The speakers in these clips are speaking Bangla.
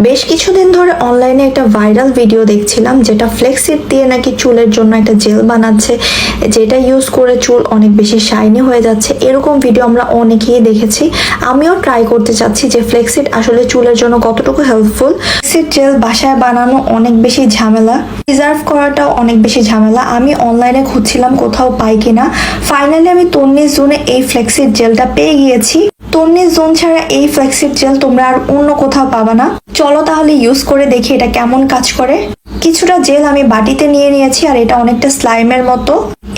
বেশ কিছুদিন ধরে অনলাইনে একটা ভাইরাল ভিডিও দেখছিলাম, যেটা ফ্লেক্সিড দিয়ে নাকি চুলের জন্য একটা জেল বানাচ্ছে, যেটা ইউজ করে চুল অনেক বেশি শাইনি হয়ে যাচ্ছে। এরকম ভিডিও আমরা অনেকেই দেখেছি। আমিও ট্রাই করতে চাচ্ছি যে ফ্লেক্সিড আসলে চুলের জন্য কতটুকু হেল্পফুল। ফ্লেক্সিড জেল বাসায় বানানো অনেক বেশি ঝামেলা, প্রিজার্ভ করাটাও অনেক বেশি ঝামেলা। আমি অনলাইনে খুঁজছিলাম কোথাও পাই কিনা। ফাইনালি আমি তন্নিস জোনে এই ফ্লেক্সিড জেলটা পেয়ে গিয়েছি। তন্নিস জোন ছাড়া এই ফ্লেক্সিড জেল তোমরা আর অন্য কোথাও পাবা না। চলো তাহলে ইউজ করে দেখি এটা কেমন কাজ করে। কিছুটা জেল আমি বাটিতে নিয়ে নিয়েছি, আর এটা অনেকটা স্লাইমের মতো।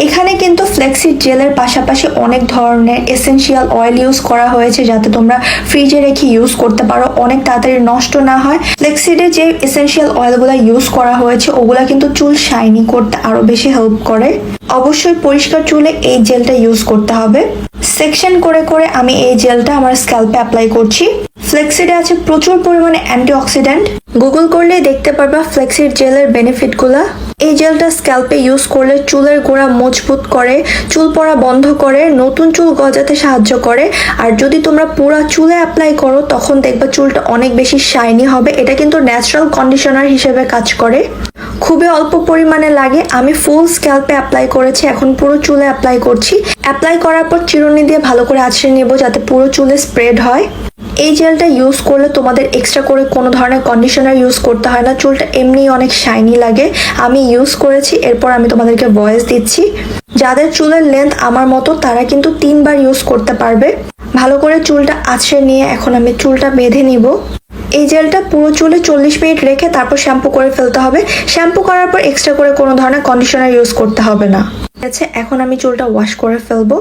এখানে কিন্তু ফ্লেক্সিড জেলের পাশাপাশি অনেক ধরনের এসেনশিয়াল অয়েল ইউজ করা হয়েছে, যাতে তোমরা ফ্রিজে রেখে ইউজ করতে পারো, অনেক তাড়াতাড়ি নষ্ট না হয়। ফ্লেক্সিডে যে এসেনশিয়াল অয়েলগুলো ইউজ করা হয়েছে ওগুলা কিন্তু চুল শাইনি করতে আরো বেশি হেল্প করে। অবশ্যই পরিষ্কার চুলে এই জেলটা ইউজ করতে হবে। সেকশন করে করে আমি এই জেলটা আমার স্ক্যাল্পে অ্যাপ্লাই করছি। ফ্লেক্সিডে আছে প্রচুর পরিমাণে অ্যান্টিঅক্সিডেন্ট। গুগল করলে দেখতে পারবা ফ্লেক্সিড জেলের বেনিফিটগুলা। এই জেলটা স্ক্যাল্পে ইউজ করলে চুলের গোড়া মজবুত করে, চুল পড়া বন্ধ করে, নতুন চুল গজাতে সাহায্য করে। আর যদি তোমরা পুরো চুলে অ্যাপ্লাই করো তখন দেখবা চুলটা অনেক বেশি শাইনি হবে। এটা কিন্তু ন্যাচারাল কন্ডিশনার হিসেবে কাজ করে। খুবই অল্প পরিমাণে লাগে। আমি ফুল স্ক্যাল্পে অ্যাপ্লাই করেছি, এখন পুরো চুলে অ্যাপ্লাই করছি। অ্যাপ্লাই করার পর চিরুনি দিয়ে ভালো করে আঁচড়ে নেব যাতে পুরো চুলে স্প্রেড হয়। এই জেলটা ইউজ করলে তোমাদের এক্সট্রা করে কোনো ধরনের কন্ডিশনার ইউজ করতে হয় না, চুলটা এমনি অনেক শাইনি লাগে। আমি ইউজ করেছি, এরপর আমি তোমাদেরকে ভয়েস দিচ্ছি। যাদের চুলের লেন্থ আমার মতো তারা কিন্তু 3 বার ইউজ করতে পারবে। ভালো করে চুলটা আঁচড়ে নিয়ে এখন আমি চুলটা বেঁধে নিব। এই জেলটা পুরো চুলে 40 মিনিট রেখে তারপর শ্যাম্পু করে ফেলতে হবে। শ্যাম্পু করার পর এক্সট্রা করে কোনো ধরনের কন্ডিশনার ইউজ করতে হবে না। আচ্ছা, এখন আমি চুলটা ওয়াশ করে ফেলবো।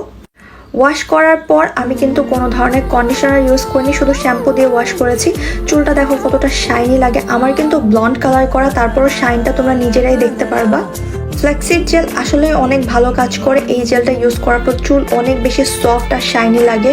ওয়াশ করার পর আমি কিন্তু কোনো ধরনের কন্ডিশনার ইউজ করিনি, শুধু শ্যাম্পু দিয়ে ওয়াশ করেছি। চুলটা দেখো কতটা শাইনি লাগে। আমার কিন্তু ব্লন্ড কালার করা, তারপরও শাইনটা তোমরা নিজেরাই দেখতে পারবা। ফ্ল্যাক্সিড জেল আসলে অনেক ভালো কাজ করে। এই জেলটা ইউজ করার পর চুল অনেক বেশি সফট আর শাইনি লাগে।